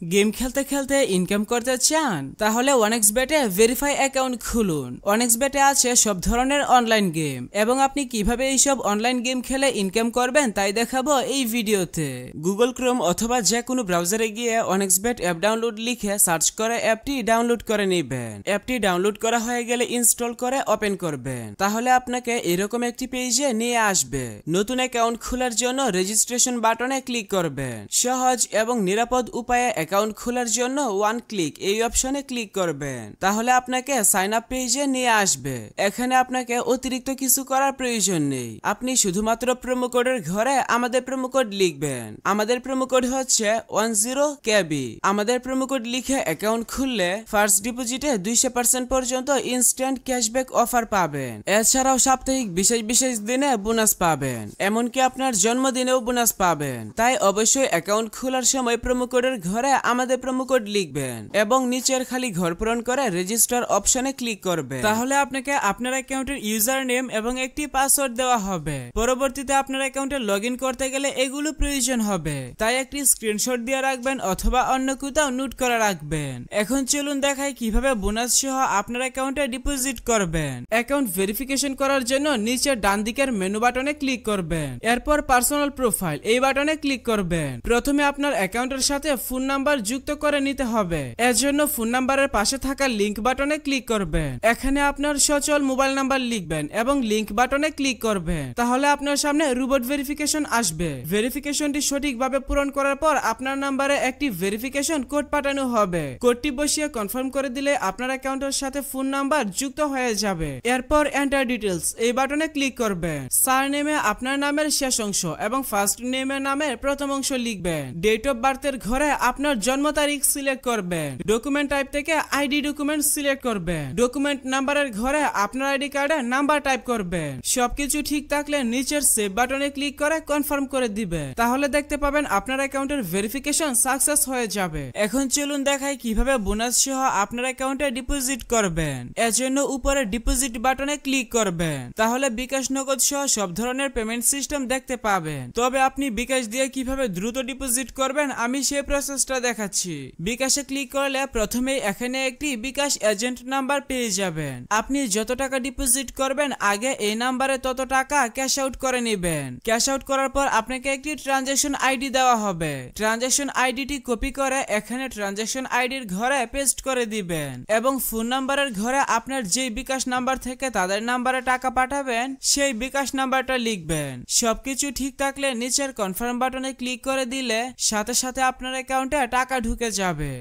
Game खेलते खेलते income करते चान ताहले OneXBet-এ ভেরিফাই অ্যাকাউন্ট খুলুন। OneXBet-এ আছে সব ধরনের অনলাইন গেম এবং আপনি কিভাবে এই সব অনলাইন গেম খেলে ইনকাম করবেন তাই দেখাবো এই ভিডিওতে। গুগল ক্রোম অথবা যে কোনো ব্রাউজারে গিয়ে OneXBet অ্যাপ ডাউনলোড লিখে সার্চ করে অ্যাপটি ডাউনলোড করে নেবেন। অ্যাপটি ডাউনলোড করা হয়ে গেলে ইনস্টল করে ওপেন করবেন। তাহলে আপনাকে এরকম একটি পেজে নিয়ে আসবে। নতুন অ্যাকাউন্ট খোলার জন্য রেজিস্ট্রেশন বাটনে ক্লিক করবেন। সহজ এবং নিরাপদ উপায়ে অ্যাকাউন্ট খোলার জন্য ওয়ান ক্লিক এই অপশনে ক্লিক করবেন। তাহলে আপনাকে সাইন আপ পেজে নিয়ে আসবে। এখানে আপনাকে অতিরিক্ত কিছু করার প্রয়োজন নেই। আপনি শুধুমাত্র প্রোমো কোডের ঘরে আমাদের প্রোমো কোড লিখবেন। আমাদের প্রোমো কোড হচ্ছে 10KB। আমাদের প্রোমো কোড লিখে অ্যাকাউন্ট খুললে ফার্স্ট ডিপোজিটে 200% পর্যন্ত ইনস্ট্যান্ট ক্যাশব্যাক অফার পাবেন। এছাড়াও সাপ্তাহিক বিশেষ দিনে বোনাস পাবেন। এমনকি আপনার জন্মদিনেও বোনাস পাবেন। তাই অবশ্যই অ্যাকাউন্ট খোলার সময় প্রোমো কোডের ঘরে আমাদের প্রোমো কোড লিখবেন এবং নিচের খালি ঘর পূরণ করে রেজিস্টার অপশনে ক্লিক করবেন। তাহলে আপনাকে আপনার অ্যাকাউন্টের ইউজার নেম এবং একটি পাসওয়ার্ড দেওয়া হবে। পরবর্তীতে আপনার অ্যাকাউন্টে লগইন করতে গেলে এগুলো প্রয়োজন হবে। তাই একটি স্ক্রিনশট দিয়ে রাখবেন অথবা অন্য কোথাও নোট করে রাখবেন। এখন চলুন দেখাই কিভাবে বোনাস সহ আপনার অ্যাকাউন্টে ডিপোজিট করবেন। অ্যাকাউন্ট ভেরিফিকেশন করার জন্য নিচের ডান দিকের মেনু বাটনে ক্লিক করবেন। এরপর পার্সোনাল প্রোফাইল এই বাটনে ক্লিক করবেন। প্রথমে আপনার অ্যাকাউন্টের সাথে ফোন নাম্বার যুক্ত করে নিতে হবে। এর জন্য ফোন নাম্বারের পাশে থাকা লিংক বাটনে ক্লিক করবেন। এখানে আপনার সচল মোবাইল নাম্বার লিখবেন এবং লিংক বাটনে ক্লিক করবেন। তাহলে আপনার সামনে রোবট ভেরিফিকেশন আসবে। ভেরিফিকেশনটি সঠিকভাবে পূরণ করার পর আপনার নাম্বারে একটি ভেরিফিকেশন কোড পাঠানো হবে। কোডটি বসিয়ে কনফার্ম করে দিলে আপনার অ্যাকাউন্টের সাথে ফোন নাম্বার যুক্ত হয়ে যাবে। এরপর এন্টার ডিটেইলস এই বাটনে ক্লিক করবেন। সারনেমে আপনার নামের শেষ অংশ এবং ফার্স্ট নেমের নামের প্রথম অংশ লিখবেন। ডেট অফ বার্থের ঘরে আপনার জন্ম তারিখ সিলেক্ট করবেন। ডকুমেন্ট টাইপ থেকে আইডি ডকুমেন্ট সিলেক্ট করবেন। ডকুমেন্ট নাম্বারের ঘরে আপনার আইডি কার্ডের নাম্বার টাইপ করবেন। সবকিছু ঠিক থাকলে নিচের সেভ বাটনে ক্লিক করে কনফার্ম করে দিবেন। তাহলে দেখতে পাবেন আপনার অ্যাকাউন্টের ভেরিফিকেশন সাকসেস হয়ে যাবে। এখন চলুন দেখাই কিভাবে বোনাস সহ আপনার অ্যাকাউন্টে ডিপোজিট করবেন। এর জন্য উপরে ডিপোজিট বাটনে ক্লিক করবেন। তাহলে বিকাশ নগদ সহ সব ধরনের পেমেন্ট সিস্টেম দেখতে পাবেন। তবে আপনি বিকাশ দিয়ে কিভাবে দ্রুত ডিপোজিট করবেন আমি সেই প্রসেসটা দেখাচ্ছি। বিকাশে ক্লিক করলে প্রথমেই এখানে একটি বিকাশ এজেন্ট নাম্বার পেয়ে যাবেন। আপনি যত টাকা ডিপোজিট করবেন আগে এই নাম্বারে তত টাকা ক্যাশ আউট করে নেবেন। ক্যাশ আউট করার পর আপনাকে একটি ট্রানজাকশন আইডি দেওয়া হবে। ট্রানজাকশন আইডিটি কপি করে এখানে ট্রানজাকশন আইডির ঘরে পেস্ট করে দিবেন এবং ফোন নাম্বারের ঘরে আপনার যেই বিকাশ নাম্বার থেকে তাদের নাম্বারে টাকা পাঠাবেন সেই বিকাশ নাম্বারটা লিখবেন। সবকিছু ঠিক থাকলে নিচের কনফার্ম বাটনে ক্লিক করে দিলে সাথে সাথে আপনার অ্যাকাউন্টে টাকা ঢুকে যাবে।